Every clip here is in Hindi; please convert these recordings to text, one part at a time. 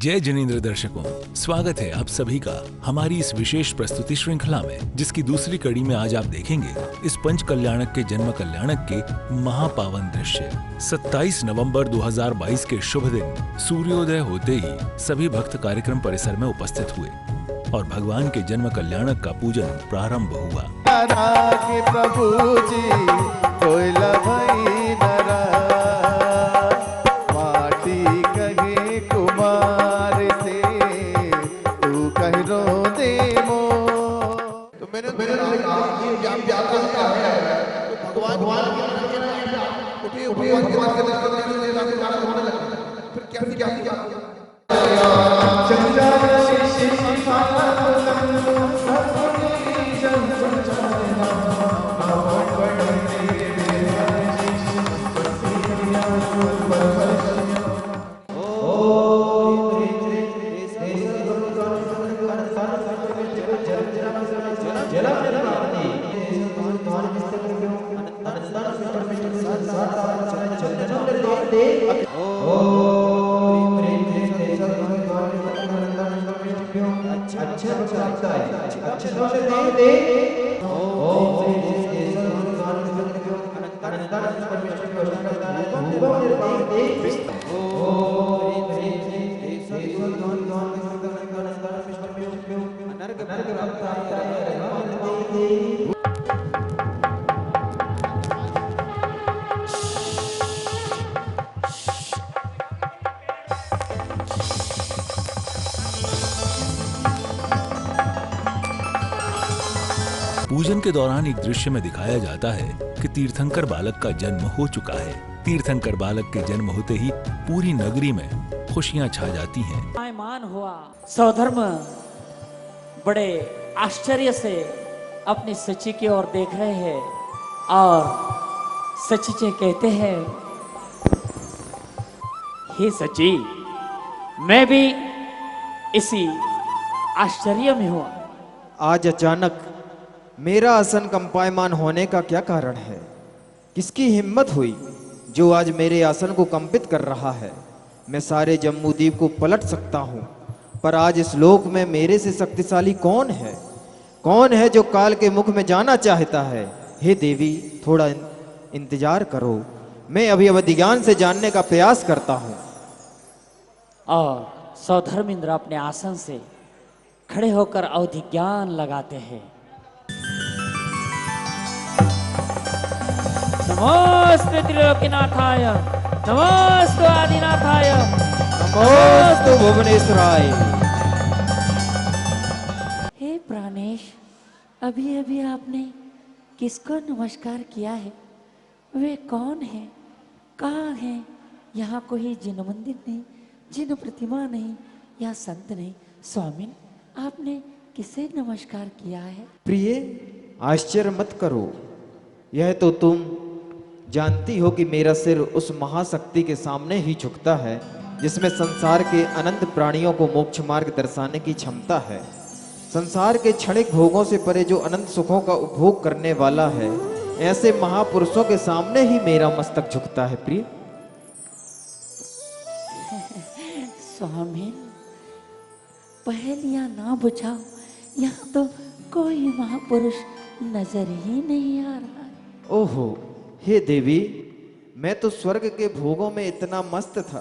जय जिनेंद्र दर्शकों, स्वागत है आप सभी का हमारी इस विशेष प्रस्तुति श्रृंखला में, जिसकी दूसरी कड़ी में आज आप देखेंगे इस पंच कल्याणक के जन्म कल्याणक के महापावन दृश्य। 27 नवंबर 2022 के शुभ दिन सूर्योदय होते ही सभी भक्त कार्यक्रम परिसर में उपस्थित हुए और भगवान के जन्म कल्याणक का पूजन प्रारंभ हुआ। प्रभु जी पूजन के दौरान एक दृश्य में दिखाया जाता है कि तीर्थंकर बालक का जन्म हो चुका है। तीर्थंकर बालक के जन्म होते ही पूरी नगरी में खुशियां छा जाती हैं। मान हुआ सौधर्म बड़े आश्चर्य से अपनी सची की ओर देख रहे हैं और सची से कहते हैं, हे सची, मैं भी इसी आश्चर्य में हूं। आज अचानक मेरा आसन कंपायमान होने का क्या कारण है? किसकी हिम्मत हुई जो आज मेरे आसन को कंपित कर रहा है? मैं सारे जम्बूद्वीप को पलट सकता हूं, पर आज इस लोक में मेरे से शक्तिशाली कौन है? कौन है जो काल के मुख में जाना चाहता है? हे देवी, थोड़ा इंतजार करो, मैं अभी अवधि ज्ञान से जानने का प्रयास करता हूं। और सौधर्मेंद्र अपने आसन से खड़े होकर अवधि ज्ञान लगाते हैं। नमोस्तु त्रिलोकीनाथाय, नमोस्तु आदिनाथाय, नमोस्तु भुवनेश्वराय। हे प्राणेश, अभी अभी आपने किसको नमस्कार किया है? वे कौन है? कहाँ है? यहाँ कोई जिन मंदिर नहीं, जिन प्रतिमा नहीं, या संत नहीं। स्वामी, आपने किसे नमस्कार किया है? प्रिय, आश्चर्य मत करो, यह तो तुम जानती हो कि मेरा सिर उस महाशक्ति के सामने ही झुकता है जिसमें संसार के अनंत प्राणियों को मोक्ष मार्ग दर्शाने की क्षमता है। संसार के क्षणिक भोगों से परे जो अनंत सुखों का उपभोग करने वाला है, ऐसे महापुरुषों के सामने ही मेरा मस्तक झुकता है। प्रिय स्वामी, पहेलियां ना बुझाओ, यहाँ तो कोई महापुरुष नजर ही नहीं आ रहा है। ओहो, हे देवी, मैं तो स्वर्ग के भोगों में इतना मस्त था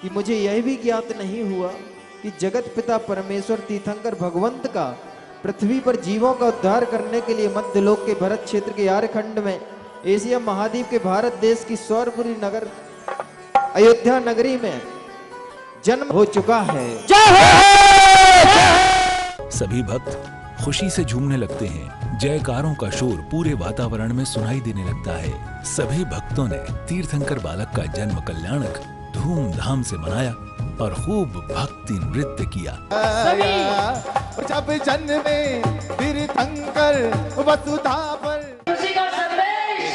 कि मुझे यह भी ज्ञात नहीं हुआ कि जगत पिता परमेश्वर तीर्थंकर भगवंत का पृथ्वी पर जीवों का उद्धार करने के लिए मध्यलोक के भरत क्षेत्र के आर्यखंड में एशिया महाद्वीप के भारत देश की सौरपुरी नगर अयोध्या नगरी में जन्म हो चुका है। सभी भक्त खुशी से झूमने लगते हैं। जयकारों का शोर पूरे वातावरण में सुनाई देने लगता है। सभी भक्तों ने तीर्थंकर बालक का जन्म कल्याणक धूमधाम से मनाया और खूब भक्ति नृत्य किया। जब जन्मे तीर्थंकर वसुधा पर खुशी का संदेश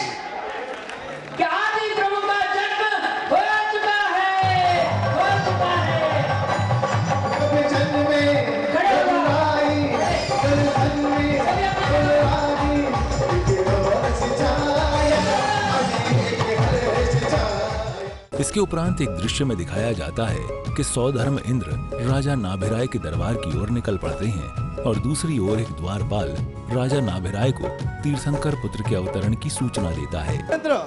कि आदि प्रभु का जन्म हो चुका है, हो चुका है। जब जन्मे करुणाई जन्मे करुणाई इसके उपरांत एक दृश्य में दिखाया जाता है कि सौधर्म इंद्र राजा नाभिराय के दरबार की ओर निकल पड़ते हैं और दूसरी ओर एक द्वारपाल राजा नाभिराय को तीर्थंकर पुत्र के अवतरण की सूचना देता है। इंद्र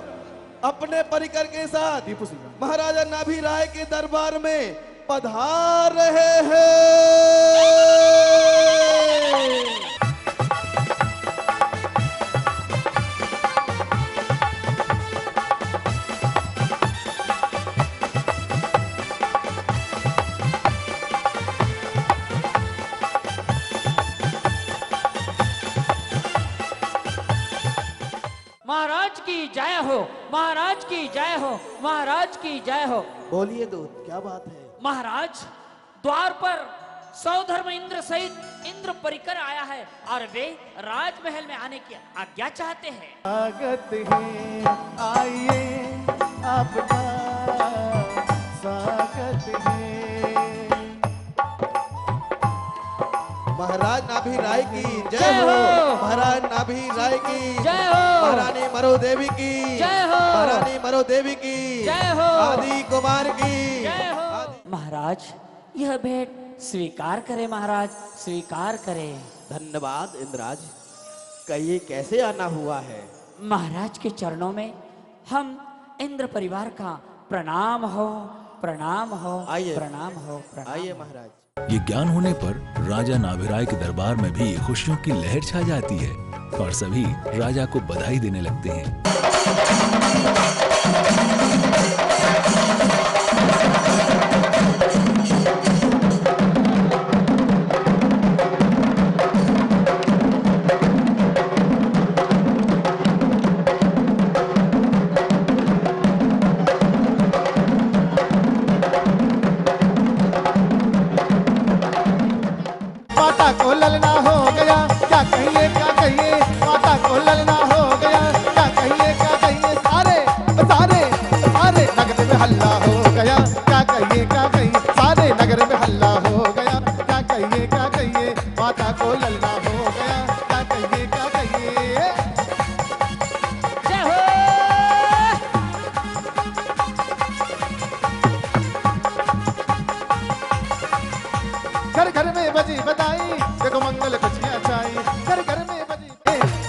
अपने परिकर के साथ महाराजा नाभिराय के दरबार में पधार रहे हैं। महाराज की जय हो, महाराज की जय हो, महाराज की जय हो। बोलिए दूत, क्या बात है? महाराज, द्वार पर सौधर्म इंद्र सहित इंद्र परिकर आया है और वे राजमहल में आने की आज्ञा चाहते हैं। स्वागत है, आइए आपका स्वागत है। महाराज नाभिराय की जय जय हो, हो। महाराज नाभिराय की जय हो। महारानी मरो देवी की जय हो। महारानी मरो देवी की जय हो। आदि कुमार की जय हो। महाराज, यह भेंट स्वीकार करें, महाराज स्वीकार करें। धन्यवाद इंद्राज। कहिए कैसे आना हुआ है? महाराज के चरणों में हम इंद्र परिवार का प्रणाम हो, प्रणाम हो, आइए। प्रणाम हो, प्रणाम आइए हो। महाराज। ये ज्ञान होने पर राजा नाभिराय के दरबार में भी खुशियों की लहर छा जाती है और सभी राजा को बधाई देने लगते हैं। माता को ललना हो गया, क्या कहिए क्या कहिए। माता को ललना हो गया, क्या कहिए क्या कहिए। सारे सारे सारे नगर में हल्ला हो गया, क्या कहिए क्या कहिए। सारे नगर में हल्ला हो गया, क्या कहिए क्या कहिए। माता को ललना हो गया, क्या कहिए क्या कहिए। जय हो। घर घर में बजी बधाई, देखो मंगल खुशियाँ छाई। घर घर में बजी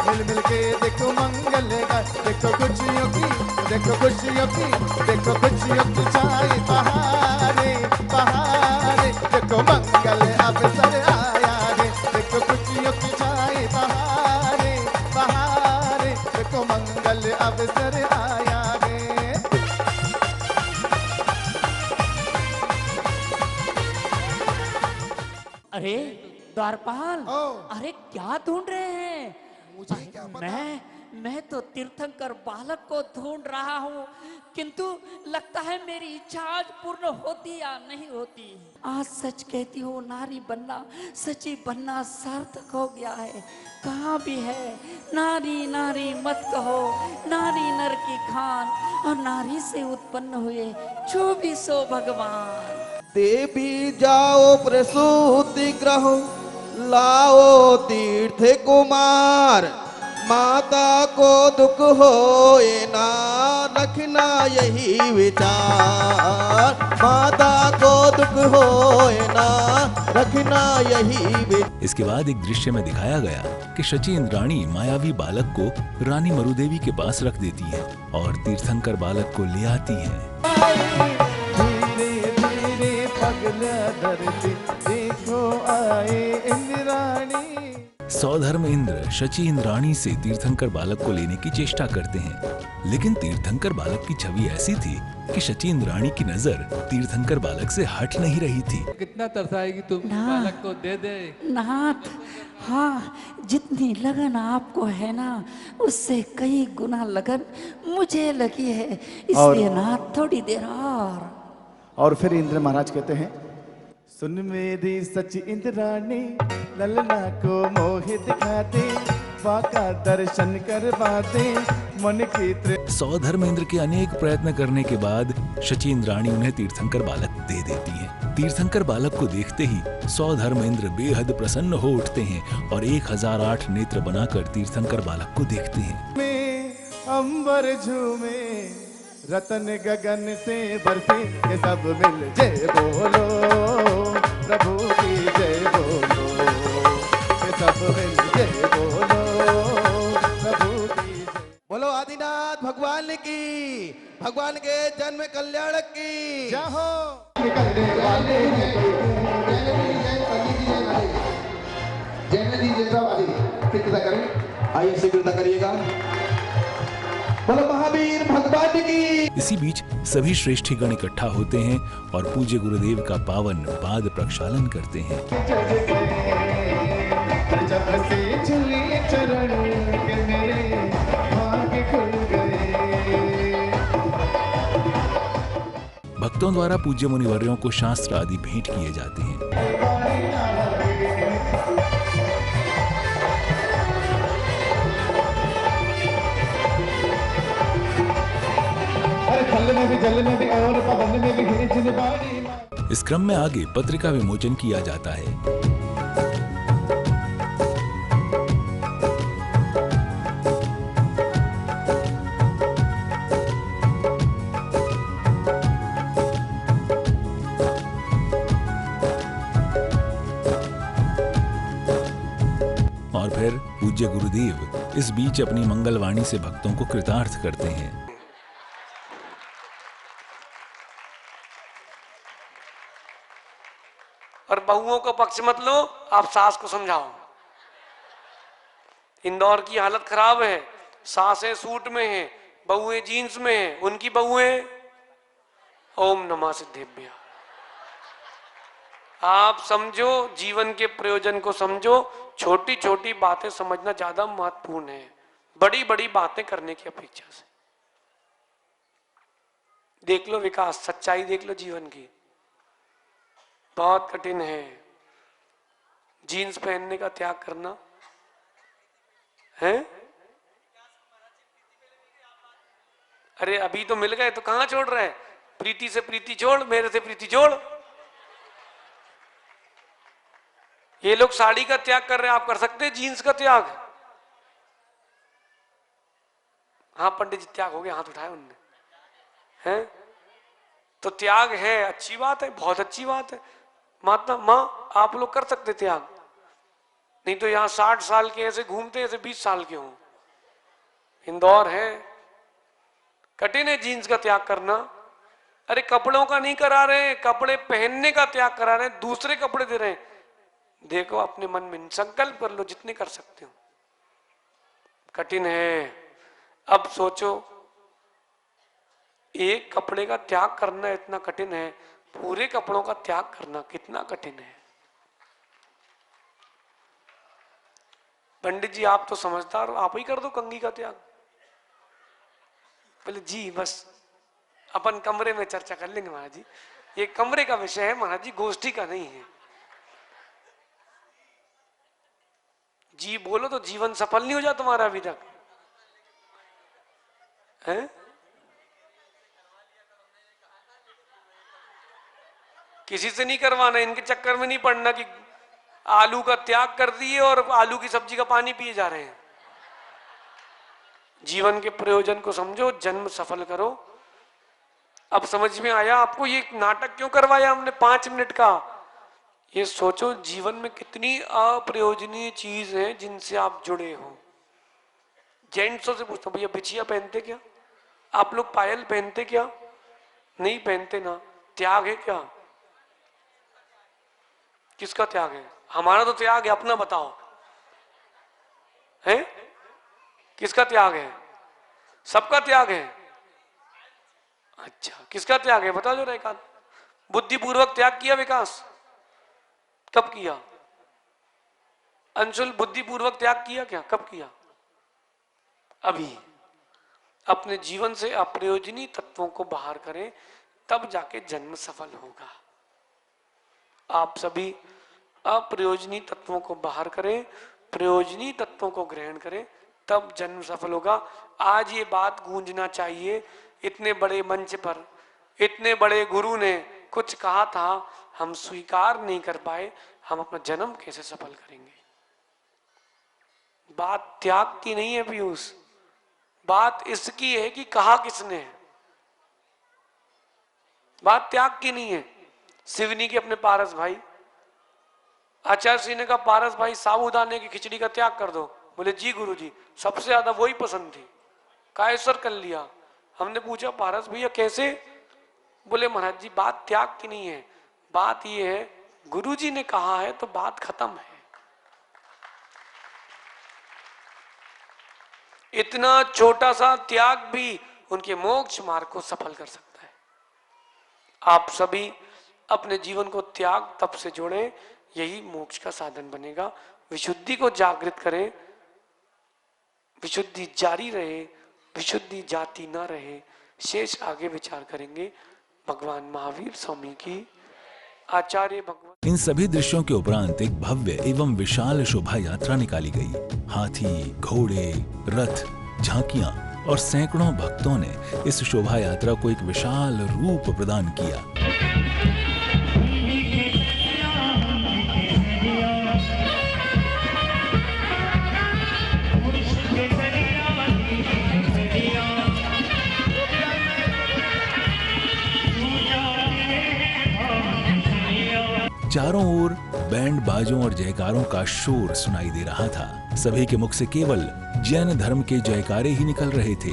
मिल मिल के देखो मंगल गाय। देखो खुशियों की, देखो खुशियों की, देखो खुशियों की छाई। बहारे बहारे देखो मंगल अवसर आया है। देखो खुशियों की छाई। बहारे बहारे देखो मंगल अवसर आया है। अरे द्वारपाल, ओ। अरे क्या ढूंढ रहे हैं? मैं तो तीर्थंकर बालक को ढूंढ रहा हूँ, किंतु लगता है मेरी इच्छा आज पूर्ण होती या नहीं होती। आज सच कहती हूँ, नारी बनना, सची बनना सार्थक हो गया है। कहाँ भी है नारी, नारी मत कहो, नारी नर की खान, और नारी से उत्पन्न हुए जो भी सो भगवान। देवी जाओ प्रसूति ग्रह, लाओ तीर्थ कुमार। माता को दुख होए ना, रखना यही विचार। माता को दुख होए ना, रखना यही विचार। इसके बाद एक दृश्य में दिखाया गया कि शची इंद्राणी मायावी बालक को रानी मरुदेवी के पास रख देती है और तीर्थंकर बालक को ले आती है। धीरे धीरे पगला धरती, देखो आए इंद्राणी। सौधर्म इंद्र शची इंद्राणी से तीर्थंकर बालक को लेने की चेष्टा करते हैं, लेकिन तीर्थंकर बालक की छवि ऐसी थी कि शची इंद्राणी की नजर तीर्थंकर बालक से हट नहीं रही थी। कितना तरसाएगी तुम, ना। बालक को दे दे। नाथ, हाँ, जितनी लगन आपको है ना, उससे कई गुना लगन मुझे लगी है। इसलिए नाथ थोड़ी देर और फिर इंद्र महाराज कहते हैं, सुन मेरी सच इंद्राणी, ललना को मोहित दिखाते, बाका दर्शन करवाते, मन की सौधर्म इंद्र के अनेक प्रयत्न करने के बाद शची इंद्राणी उन्हें तीर्थंकर बालक दे देती है। तीर्थंकर बालक को देखते ही सौधर्म इंद्र बेहद प्रसन्न हो उठते हैं और 1008 नेत्र बनाकर तीर्थंकर बालक को देखते हैं। में अंबर झूमे, रतन गगन से बरसे ये सब मिल जय बोलो, प्रभु की जय बोलो, ये सब मिल जय बोलो, प्रभु की जय। बोलो आदिनाथ भगवान की, भगवान के जन्म कल्याणक की जय हो। निकलने वाले हैं आइए शीघ्रता करिएगा। बोलो महावीर भगवान की। इसी बीच सभी श्रेष्ठीगण इकट्ठा होते हैं और पूज्य गुरुदेव का पावन पाद प्रक्षालन करते हैं। जब से चले चरण के मेरे भाग्य खुल गए। भक्तों द्वारा पूज्य मुनिवर्यों को शास्त्र आदि भेंट किए जाते हैं। फल में भी जल में भी और पवन में भी खींचने वाली। इस क्रम में आगे पत्रिका विमोचन किया जाता है। और फिर पूज्य गुरुदेव इस बीच अपनी मंगलवाणी से भक्तों को कृतार्थ करते हैं। और बहुओं का पक्ष मत लो, आप सास को समझाओ। इंदौर की हालत खराब है, सासें सूट में हैं, बहुएं जीन्स में हैं, उनकी बहुएं ओम नमः सिद्धेभ्य। आप समझो, जीवन के प्रयोजन को समझो। छोटी छोटी बातें समझना ज्यादा महत्वपूर्ण है बड़ी बड़ी बातें करने की अपेक्षा से। देख लो विकास, सच्चाई देख लो जीवन की, बहुत कठिन है जीन्स पहनने का त्याग करना है। अरे अभी तो मिल गए तो कहां छोड़ रहे हैं? प्रीति से प्रीति जोड़, मेरे से प्रीति जोड़। ये लोग साड़ी का त्याग कर रहे हैं, आप कर सकते हैं जीन्स का त्याग? हाँ पंडित जी त्याग हो गया, हाथ उठाया उनने। हैं तो त्याग है, अच्छी बात है, बहुत अच्छी बात है। माता माँ आप लोग कर सकते त्याग, नहीं तो यहाँ 60 साल के ऐसे घूमते ऐसे 20 साल के हों। इंदौर है, कठिन है जीन्स का त्याग करना। अरे कपड़ों का नहीं करा रहे, कपड़े पहनने का त्याग करा रहे हैं, दूसरे कपड़े दे रहे हैं। देखो अपने मन में संकल्प कर लो जितने कर सकते हो। कठिन है। अब सोचो एक कपड़े का त्याग करना इतना कठिन है, पूरे कपड़ों का त्याग करना कितना कठिन है। पंडित जी आप तो समझदार हो, आप ही कर दो कंघी का त्याग। बोले जी बस अपन कमरे में चर्चा कर लेंगे महाराज जी, ये कमरे का विषय है महाराज जी, गोष्ठी का नहीं है। जी बोलो तो जीवन सफल नहीं हो जाता तुम्हारा अभी तक है? किसी से नहीं करवाना, इनके चक्कर में नहीं पड़ना कि आलू का त्याग कर दिए और आलू की सब्जी का पानी पिए जा रहे हैं। जीवन के प्रयोजन को समझो, जन्म सफल करो। अब समझ में आया आपको ये नाटक क्यों करवाया हमने 5 मिनट का? ये सोचो जीवन में कितनी अप्रयोजनीय चीज है जिनसे आप जुड़े हो। जेंट्सों से पूछता भैया बिछिया पहनते क्या? आप लोग पायल पहनते क्या? नहीं पहनते ना। त्याग है क्या? किसका त्याग है? हमारा तो त्याग है, अपना बताओ है? किसका त्याग है? सबका त्याग है। अच्छा किसका त्याग है बता दो एक आध। बुद्धिपूर्वक त्याग किया विकास? कब किया? अंशुल बुद्धिपूर्वक त्याग किया क्या? कब किया? अभी। अपने जीवन से अप्रयोजनीय तत्वों को बाहर करें, तब जाके जन्म सफल होगा। आप सभी अप्रयोजनीय तत्वों को बाहर करें, प्रयोजनीय तत्वों को ग्रहण करें, तब जन्म सफल होगा। आज ये बात गूंजना चाहिए। इतने बड़े मंच पर इतने बड़े गुरु ने कुछ कहा था, हम स्वीकार नहीं कर पाए, हम अपना जन्म कैसे सफल करेंगे? बात त्याग की नहीं है पीयूष, बात इसकी है कि कहा किसने। बात त्याग की नहीं है। सिवनी के अपने पारस भाई, आचार्य श्री ने कहा पारस भाई साबूदाने की खिचड़ी का त्याग कर दो। बोले जी गुरु जी, सबसे ज्यादा वही पसंद थी, कायसर कर लिया। हमने पूछा पारस भैया कैसे? बोले महाराज जी बात त्याग की नहीं है, बात ये है गुरु जी ने कहा है तो बात खत्म है। इतना छोटा सा त्याग भी उनके मोक्ष मार्ग को सफल कर सकता है। आप सभी अपने जीवन को त्याग तप से जोड़ें, यही मोक्ष का साधन बनेगा। विशुद्धि को जागृत करें, विशुद्धि जारी रहे, विशुद्धि जाती ना रहे। शेष आगे विचार करेंगे। भगवान महावीर स्वामी की, आचार्य भगवान। इन सभी दृश्यों के उपरांत एक भव्य एवं विशाल शोभा यात्रा निकाली गई। हाथी, घोड़े, रथ, झांकियां और सैकड़ों भक्तों ने इस शोभा यात्रा को एक विशाल रूप प्रदान किया। चारों ओर बैंड बाजों और जयकारों का शोर सुनाई दे रहा था। सभी के मुख से केवल जैन धर्म के जयकारे ही निकल रहे थे।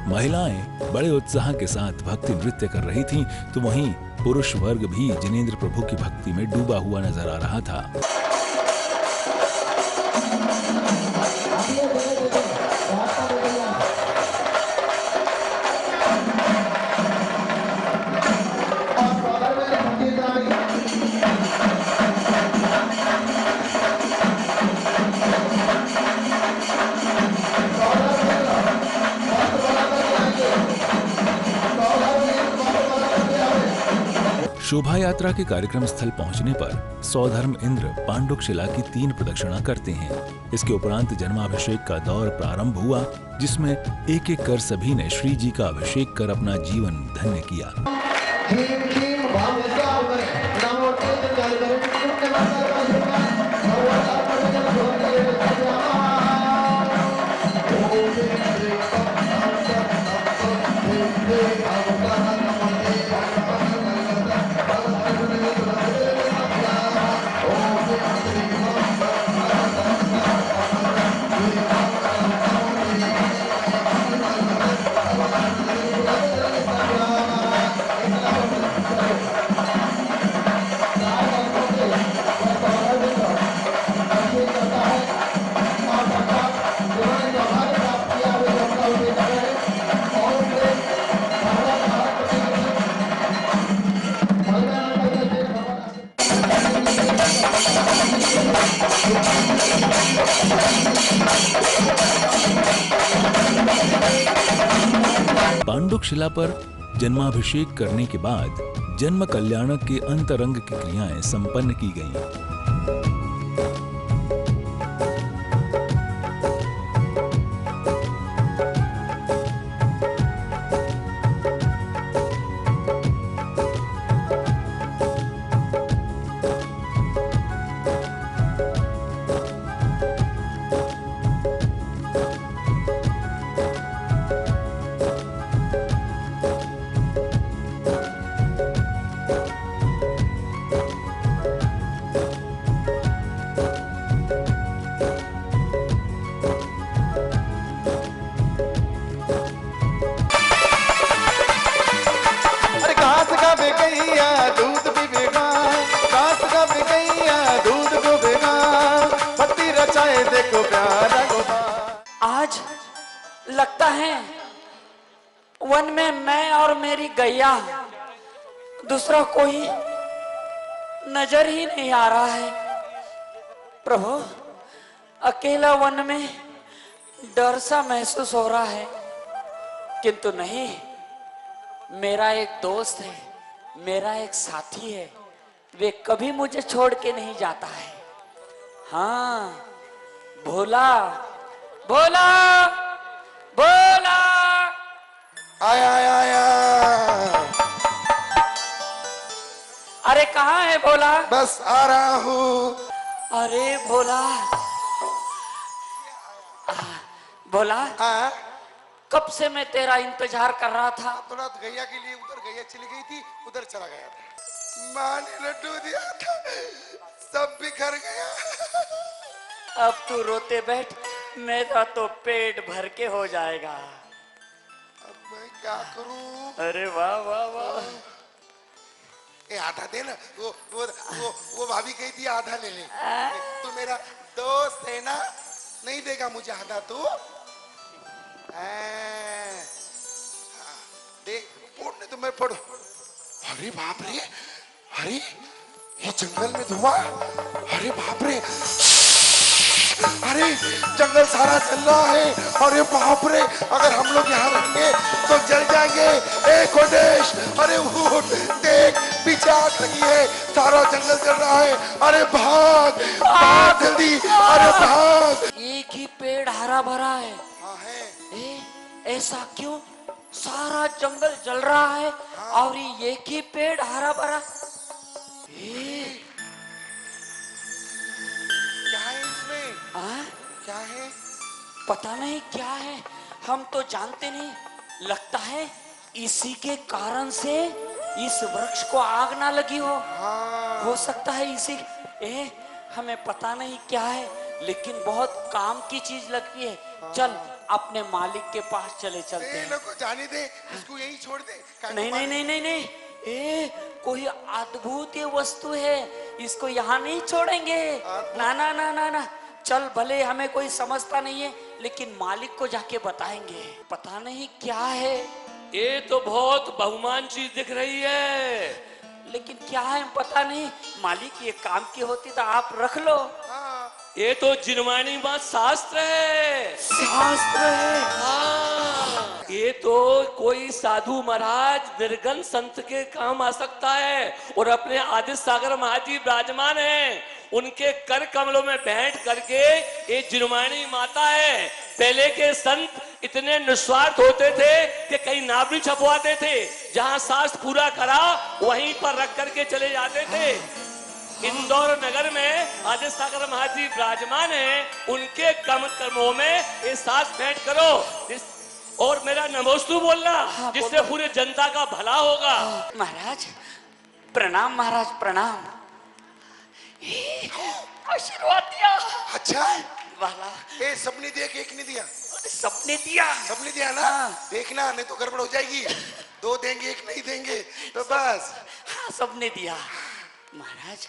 महिलाएं बड़े उत्साह के साथ भक्ति नृत्य कर रही थीं, तो वहीं पुरुष वर्ग भी जिनेंद्र प्रभु की भक्ति में डूबा हुआ नजर आ रहा था। शोभा यात्रा के कार्यक्रम स्थल पहुंचने पर सौधर्म इंद्र पांडुकशिला की 3 प्रदक्षिणा करते हैं। इसके उपरांत जन्माभिषेक का दौर प्रारंभ हुआ, जिसमें एक एक कर सभी ने श्री जी का अभिषेक कर अपना जीवन धन्य किया। पांडुकशिला पर जन्माभिषेक करने के बाद जन्म कल्याणक के अंतरंग की क्रियाएं संपन्न की गईं। आज लगता है वन में मैं और मेरी गैया, दूसरा कोई नजर ही नहीं आ रहा है। प्रभु, अकेला वन में डर सा महसूस हो रहा है, किंतु नहीं, मेरा एक दोस्त है, मेरा एक साथी है, वे कभी मुझे छोड़ के नहीं जाता है। हाँ, भोला भोला भोला आया आया आया। अरे कहाँ है भोला? बस आ रहा हूँ। अरे भोला, भोला कब से मैं तेरा इंतजार कर रहा था। थोड़ा गैया के लिए उधर गैया चली गई थी, उधर चला गया था। माँ ने लड्डू दिया था, सब बिखर गया। अब तू रोते बैठ, मेरा तो पेट भर के हो जाएगा। अब मैं क्या करूं? अरे वाह वाह वाह। ए आधा दे ना, वो भाभी गई थी आधा ले ले। तू मेरा दोस्त है ना, नहीं देगा मुझे आधा तू? देख फोड़ने तो मैं पढ़ू। अरे बाप रे, अरे ये जंगल में धुआं, अरे बाप रे, अरे जंगल सारा जल रहा है। अरे बाप रे, अगर हम लोग यहाँ रहेंगे तो जल जाएंगे। ए कोटेश, अरे उठ, देख पीछे आग लगी है, सारा जंगल जल रहा है। अरे भाग भाग जल्दी, अरे भाग। एक ही पेड़ हरा भरा है। हाँ है। ऐसा क्यों? सारा जंगल जल रहा है और ये एक ही पेड़ हरा भरा। क्या है इसमें? क्या है? पता नहीं क्या है, हम तो जानते नहीं। लगता है इसी के कारण से इस वृक्ष को आग ना लगी हो। हो सकता है इसी। हमें पता नहीं क्या है, लेकिन बहुत काम की चीज लगती है। चल अपने मालिक के पास चले चलते हैं। को जाने दे, इसको यहीं छोड़ दे। नहीं नहीं नहीं नहीं नहीं, कोई अद्भुत ये वस्तु है, इसको यहाँ नहीं छोड़ेंगे। ना ना ना ना ना, चल भले हमें कोई समझता नहीं है, लेकिन मालिक को जाके बताएंगे। पता नहीं क्या है। ये तो बहुत बहुमान चीज दिख रही है, लेकिन क्या है पता नहीं। मालिक ये काम की होती तो आप रख लो। ये तो जिनवानी बात शास्त्र है। शास्त्र है? हाँ, ये तो कोई साधु महाराज निर्गन संत के काम आ सकता है। और अपने आदित्य सागर महाजी विराजमान हैं, उनके कर कमलों में बैठ करके ये जिनवानी माता है। पहले के संत इतने निस्वार्थ होते थे कि कहीं नाभि छपवाते थे, जहां शास्त्र पूरा करा वहीं पर रख करके चले जाते थे। इंदौर नगर में आदित्य सागर महाजी विराजमान है, उनके कर्मों में ये सांस भेंट करो और मेरा नमोस्तु बोलना, जिससे पूरे जनता का भला होगा। महाराज प्रणाम, महाराज प्रणाम। आशीर्वाद दिया। अच्छा वाला सबने दिया कि एक ने दिया? सबने दिया। सबने दिया ना? देखना नहीं तो गड़बड़ हो जाएगी। 2 देंगे, 1 नहीं देंगे तो बस। हाँ सबने दिया। महाराज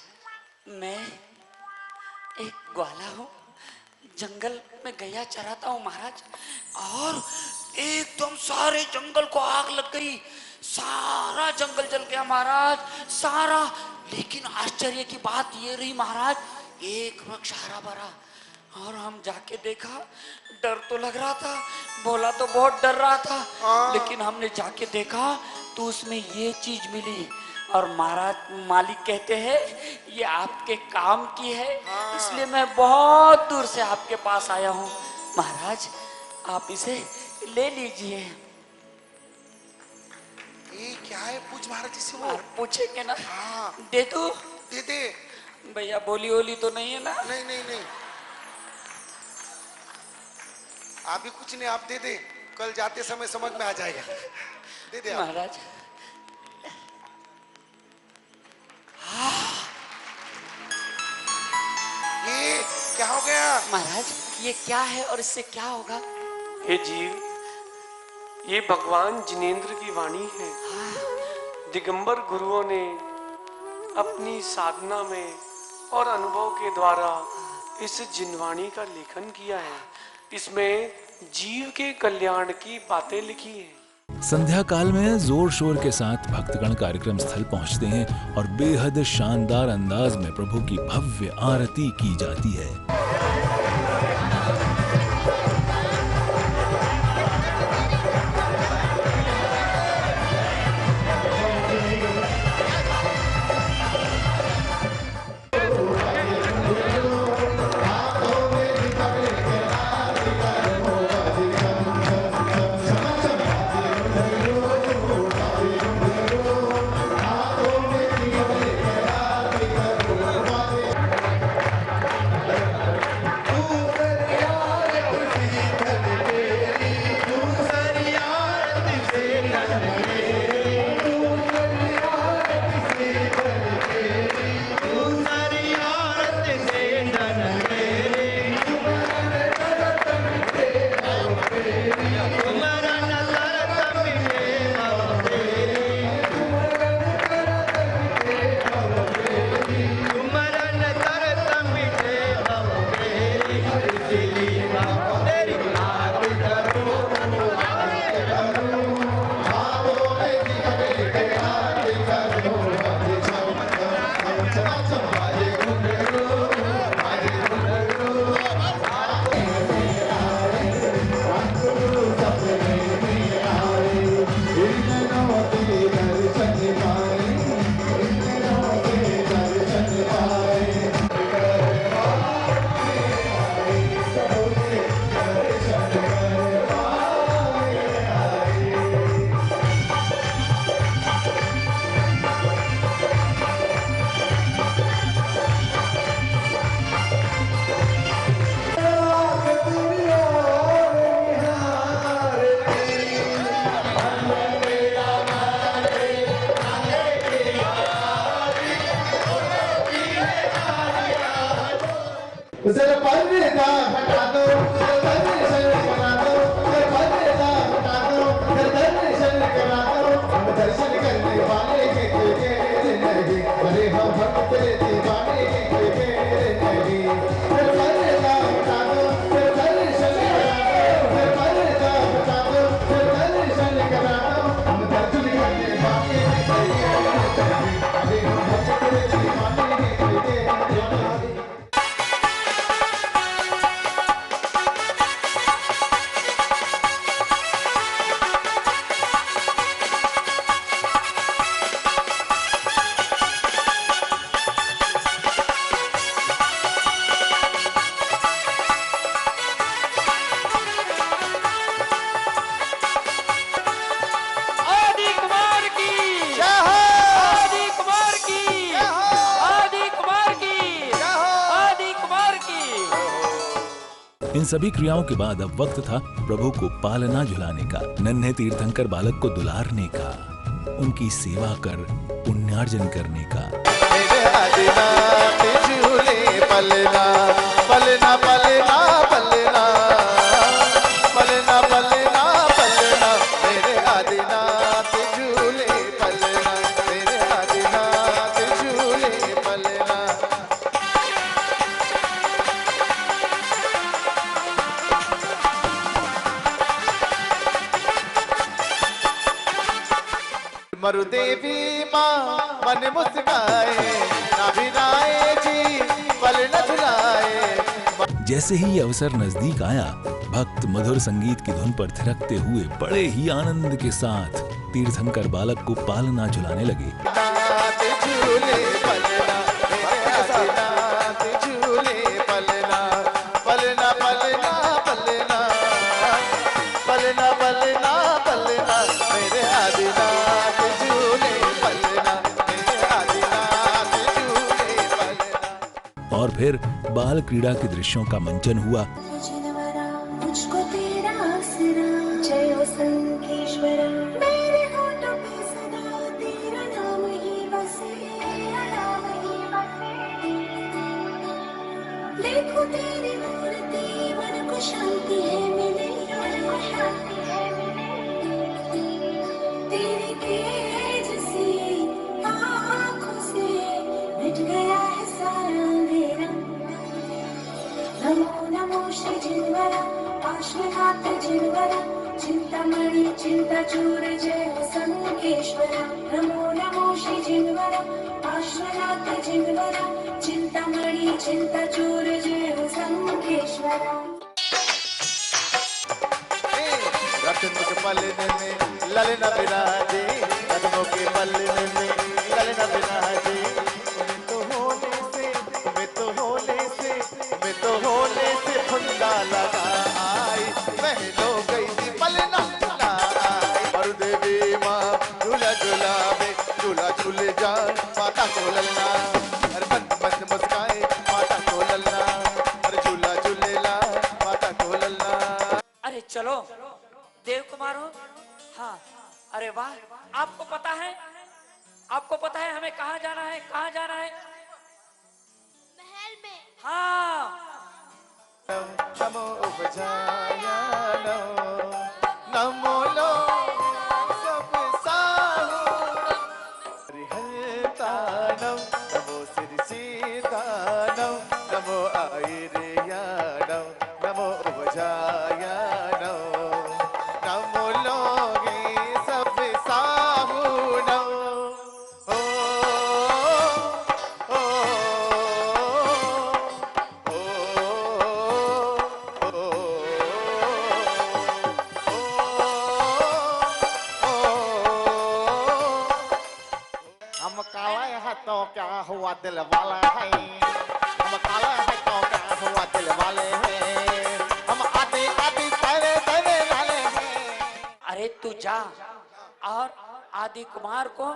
मैं एक ग्वाला हूँ, जंगल में गैया चराता हूँ महाराज, और एकदम सारे जंगल को आग लग गई। सारा जंगल जल गया महाराज, सारा। लेकिन आश्चर्य की बात ये रही महाराज, एक वृक्ष हरा भरा। और हम जाके देखा, डर तो लग रहा था, बोला तो बहुत डर रहा था, लेकिन हमने जाके देखा तो उसमें ये चीज मिली। और महाराज मालिक कहते हैं ये आपके काम की है, इसलिए मैं बहुत दूर से आपके पास आया हूँ। महाराज आप इसे ले लीजिए। ये क्या है? पूछ महाराज जी से। वो पूछेंगे ना? दे दो। दे दे भैया, बोली ओली तो नहीं है ना? नहीं नहीं नहीं, आप भी कुछ नहीं, आप दे दे, कल जाते समय समझ में आ जाएगा। दे दे महाराज। ये क्या हो गया? महाराज ये क्या है और इससे क्या होगा? हे जीव, ये भगवान जिनेंद्र की वाणी है। दिगंबर गुरुओं ने अपनी साधना में और अनुभव के द्वारा इस जिनवाणी का लेखन किया है। इसमें जीव के कल्याण की बातें लिखी हैं। संध्या काल में जोर शोर के साथ भक्तगण कार्यक्रम स्थल पहुंचते हैं और बेहद शानदार अंदाज में प्रभु की भव्य आरती की जाती है। जरा पर्दा हटा दो, दर्शन करा दो, पर्दा हटा दो, दर्शन करा दो, हम दर्शन करने वाले के नहीं, अरे हम भक्त दीवाने के नहीं। पर्दा हटा दो, दर्शन करा दो, पर्दा हटा दो, दर्शन करा दो, हम दर्शन करने वाले के नहीं, अरे हम भक्त दीवाने के नहीं। इन सभी क्रियाओं के बाद अब वक्त था प्रभु को पालना झुलाने का, नन्हे तीर्थंकर बालक को दुलारने का, उनकी सेवा कर पुण्यार्जन करने का। पलना पलना पलना पलना पलना पलना पलना मेरे आदिनाथ झूले पलना, मेरे आदिनाथ झूले पलना। मरुदेवी माँ मन मुस्काए, नाभिराए जी पल न झुलाए। जैसे ही ये अवसर नजदीक आया, भक्त मधुर संगीत की धुन पर थिरकते हुए बड़े ही आनंद के साथ तीर्थंकर बालक को पालना झुलाने लगे। झूले पलना, झूले पलना, पलना पलना पलना, पलना पलना पलना मेरे आदिनाथ झूले पलना, मेरे आदिनाथ झूले पलना। और फिर बाल क्रीड़ा के दृश्यों का मंचन हुआ। मुझको तेरा आसरा, जय हो संकेश्वरा, मेरे होठों पे सदा तेरा नाम ही बसे, नाम ही बसे। देखो तेरी मूर्ति, मन को शांति है मिले, मन को शांति है मिले। तेरे तेज से आँखों से मिट गया है सारा अंधेरा। नमो नमो श्री जिनवरा, पार्श्वनाथ जिनवरा, चिंतामणि चिंताचूर, जय हो संकेश्वरा। नमो नमो श्री जिनवरा, पार्श्वनाथ जिनवरा, चिंतामणि चिंताचूर, जय हो संकेश्वरा। रत्न के पलने में ललना विराजे, रत्नों के पलने में ललना विराजे। तो होने से, मैं तो होने से, मैं तो होने से फंदा लगा आई, महलो गई थी पलना झूला आई। और देवी माँ झूला झूलावे, झूला झूले जा माता को ललना, अरे बंद बंद मुस्काए माता को ललना, अरे झूला झूले ला माता को ललना। अरे चलो देव कुमार हो। हाँ, अरे वाह, आपको पता है, आपको पता है हमें कहाँ जाना है, कहाँ जाना है? महल में। हाँ, नमो उपजाया नमो लोगे सब साहुणम हरिहरताणम नमो सिरसीदानम नमो आयुर्याणम नमो उपजायाणम नमो लोगे सब साहुणम ओ ओ हम काला है तो क्या हुआ दिल वाला है हम काला है तो क्या हुआ दिल वाले हैं हम आते आते तेरे तेरे वाले हैं अरे तू जा और आदि कुमार को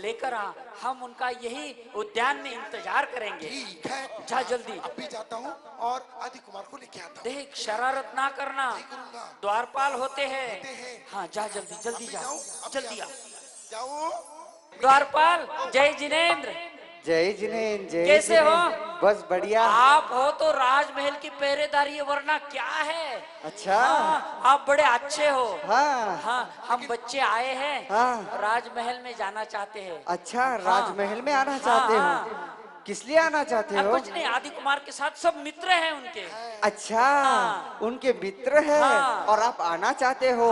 लेकर आ, हम उनका यही उद्यान में इंतजार करेंगे। ठीक है, जा जल्दी। अभी जाता हूँ और आदि कुमार को लेके आता हूँ। देख शरारत ना करना, द्वारपाल होते हैं। हाँ जा जल्दी जल्दी जा, जल्दी आ। जाओ। द्वारपाल जय जिनेंद्र। जय जिनेंद्र। जय कैसे हो? बस बढ़िया। आप हो तो राजमहल की पहरेदारी है, वरना क्या है। अच्छा। हाँ, आप बड़े अच्छे हो। हाँ हाँ, हम बच्चे आए हैं। हाँ। राजमहल में जाना चाहते हैं। अच्छा, राजमहल में आना चाहते हो? किस लिए आना चाहते हो? कुछ नहीं, आदि कुमार के साथ सब मित्र हैं उनके। अच्छा, उनके मित्र हैं। हाँ। और आप आना चाहते हो?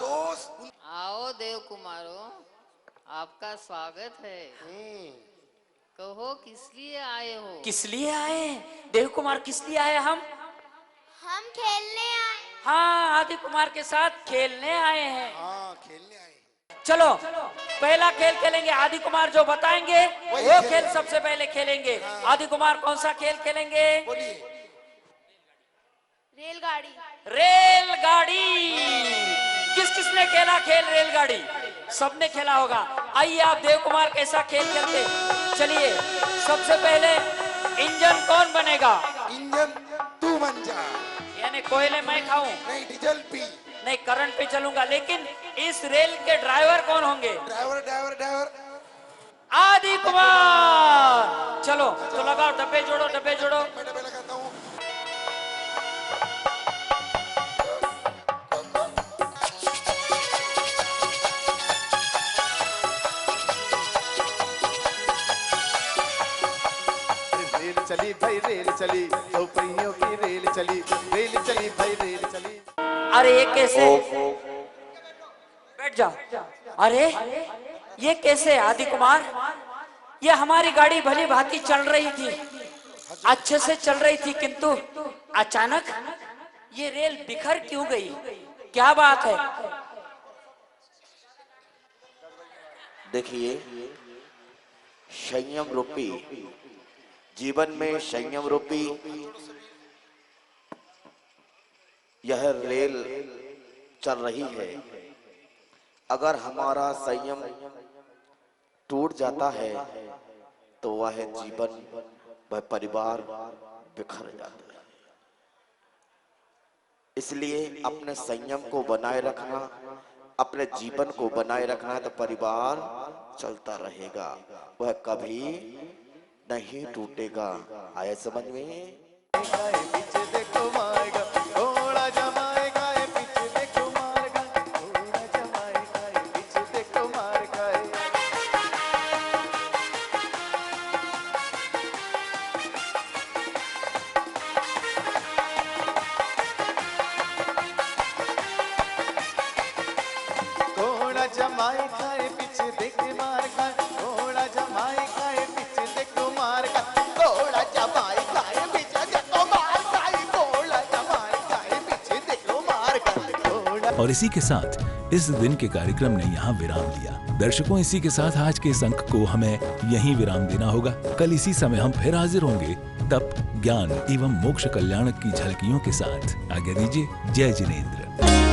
दोस्त आओ देव कुमारो, आपका स्वागत है। कहो किस लिए आए हो? किस लिए आए देव कुमार, किस लिए आए हम खेलने आए। हाँ, आदि कुमार के साथ खेलने आए हैं। हाँ, खेलने आए। चलो पहला खेल खेलेंगे, आदि कुमार जो बताएंगे वो खेल सबसे पहले खेलेंगे। आदि कुमार कौन सा खेल खेलेंगे? रेलगाड़ी। रेलगाड़ी। किस किसने खेला खेल रेलगाड़ी? सबने खेला होगा। आइए आप देव कुमार कैसा खेल खेलते। चलिए सबसे पहले इंजन कौन बनेगा? इंजन तू बन जा। यानी कोयले मैं खाऊं? नहीं, डीजल पी। नहीं, करंट पे चलूंगा। लेकिन इस रेल के ड्राइवर कौन होंगे? ड्राइवर ड्राइवर ड्राइवर आदि कुमार। चलो तो लगाओ, डब्बे जोड़ो डब्बे जोड़ो। मैं डब्बे लगाता हूँ। रेल चली भाई रेल चली, दो पहियों की रेल चली, रेल चली भाई रेल चली। अरे ये कैसे? बैठ जा। अरे ये कैसे आदि कुमार? ये हमारी गाड़ी भली भांति चल रही थी, अच्छे से चल रही थी, किंतु अचानक ये रेल बिखर क्यों गई? क्या बात है? देखिए, संयम रूपी जीवन में संयम रूपी यह रेल चल रही है। अगर हमारा संयम टूट जाता है तो वह जीवन, वह परिवार बिखर जाता है। इसलिए अपने संयम को बनाए रखना, अपने जीवन को बनाए रखना, तो परिवार चलता रहेगा, वह कभी नहीं टूटेगा। आया समझ में? पीछे देखो मारेगा घोड़ा जमाएगा, पीछे देखो मारेगा घोड़ा जमाएगा, पीछे देखो मारेगा। घोड़ा जमाएगा, पीछे देख मारेगा घोड़ा जमाएगा, पीछे देखो मारेगा घोड़ा जमाएगा, पीछे देखो मारेगा घोड़ा जमाएगा, पीछे देखो मारेगा। और इसी के साथ इस दिन के कार्यक्रम ने यहाँ विराम लिया। दर्शकों, इसी के साथ आज के इस अंक को हमें यहीं विराम देना होगा। कल इसी समय हम फिर हाजिर होंगे, तब ज्ञान एवं मोक्ष कल्याणक की झलकियों के साथ। आज्ञा दीजिए। जय जिनेंद्र।